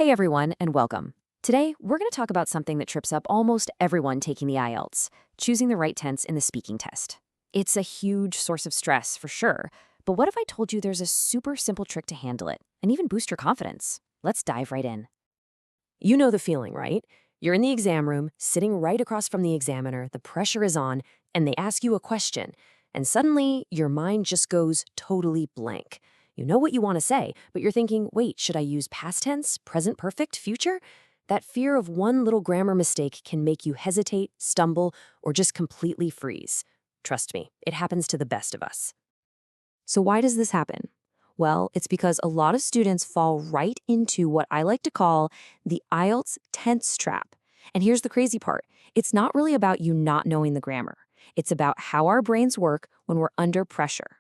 Hey everyone, and welcome. Today, we're going to talk about something that trips up almost everyone taking the IELTS, choosing the right tense in the speaking test. It's a huge source of stress, for sure, but what if I told you there's a super simple trick to handle it, and even boost your confidence? Let's dive right in. You know the feeling, right? You're in the exam room, sitting right across from the examiner, the pressure is on, and they ask you a question, and suddenly your mind just goes totally blank. You know what you want to say, but you're thinking, wait, should I use past tense, present perfect, future? That fear of one little grammar mistake can make you hesitate, stumble, or just completely freeze. Trust me, it happens to the best of us. So why does this happen? Well, it's because a lot of students fall right into what I like to call the IELTS tense trap. And here's the crazy part. It's not really about you not knowing the grammar. It's about how our brains work when we're under pressure.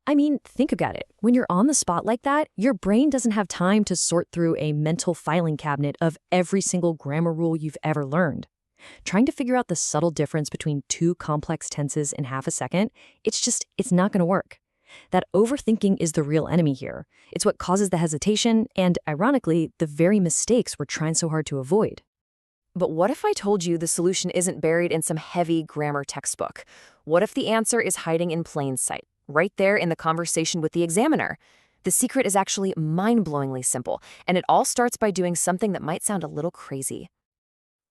I mean, think about it. When you're on the spot like that, your brain doesn't have time to sort through a mental filing cabinet of every single grammar rule you've ever learned. Trying to figure out the subtle difference between two complex tenses in half a second, it's not going to work. That overthinking is the real enemy here. It's what causes the hesitation and, ironically, the very mistakes we're trying so hard to avoid. But what if I told you the solution isn't buried in some heavy grammar textbook? What if the answer is hiding in plain sight, right there in the conversation with the examiner? The secret is actually mind-blowingly simple, and it all starts by doing something that might sound a little crazy.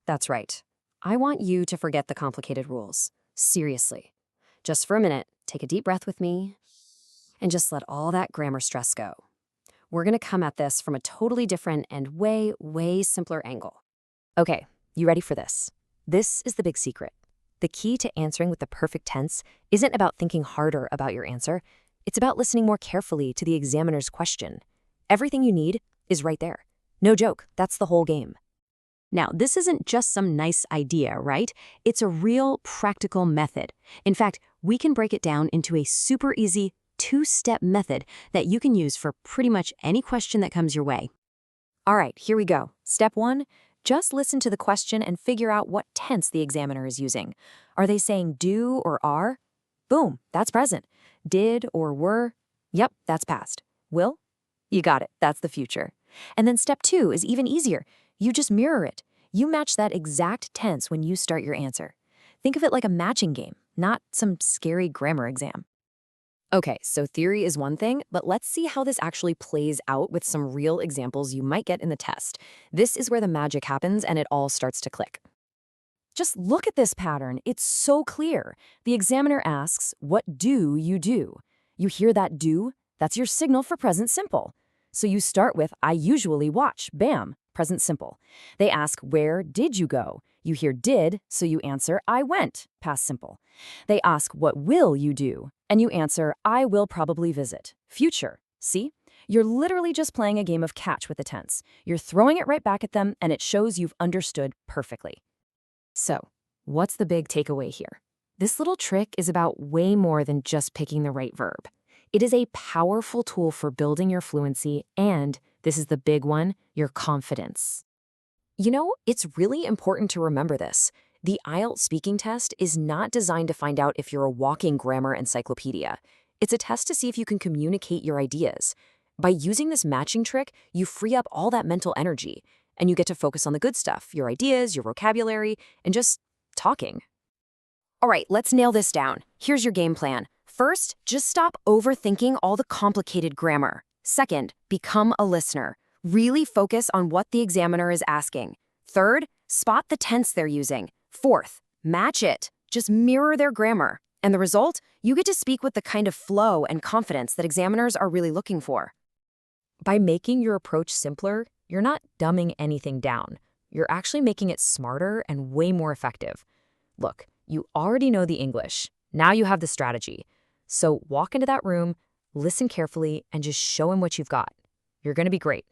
That's right. I want you to forget the complicated rules. Seriously. Just for a minute, take a deep breath with me, and just let all that grammar stress go. We're going to come at this from a totally different and way, way simpler angle. Okay, you ready for this? This is the big secret. The key to answering with the perfect tense isn't about thinking harder about your answer. It's about listening more carefully to the examiner's question. Everything you need is right there. No joke, that's the whole game. Now, this isn't just some nice idea, right? It's a real, practical method. In fact, we can break it down into a super easy, two-step method that you can use for pretty much any question that comes your way. All right, here we go. Step 1, just listen to the question and figure out what tense the examiner is using. Are they saying do or are? Boom, that's present. Did or were? Yep, that's past. Will? You got it, that's the future. And then step 2 is even easier. You just mirror it. You match that exact tense when you start your answer. Think of it like a matching game, not some scary grammar exam. Okay, so theory is one thing, but let's see how this actually plays out with some real examples you might get in the test. This is where the magic happens and it all starts to click. Just look at this pattern. It's so clear. The examiner asks, what do you do? You hear that do? That's your signal for present simple. So you start with, I usually watch. Bam, present simple. They ask, where did you go? You hear did, so you answer, I went, past simple. They ask, what will you do? And you answer, I will probably visit, future. See? You're literally just playing a game of catch with the tense. You're throwing it right back at them, and it shows you've understood perfectly. So, what's the big takeaway here? This little trick is about way more than just picking the right verb. It is a powerful tool for building your fluency and, this is the big one, your confidence. You know, it's really important to remember this. The IELTS speaking test is not designed to find out if you're a walking grammar encyclopedia. It's a test to see if you can communicate your ideas. By using this matching trick, you free up all that mental energy, and you get to focus on the good stuff, your ideas, your vocabulary, and just talking. All right, let's nail this down. Here's your game plan. First, just stop overthinking all the complicated grammar. Second, become a listener. Really focus on what the examiner is asking. Third, spot the tense they're using. Fourth, match it. Just mirror their grammar. And the result? You get to speak with the kind of flow and confidence that examiners are really looking for. By making your approach simpler, you're not dumbing anything down. You're actually making it smarter and way more effective. Look, you already know the English. Now you have the strategy. So walk into that room, listen carefully, and just show him what you've got. You're going to be great.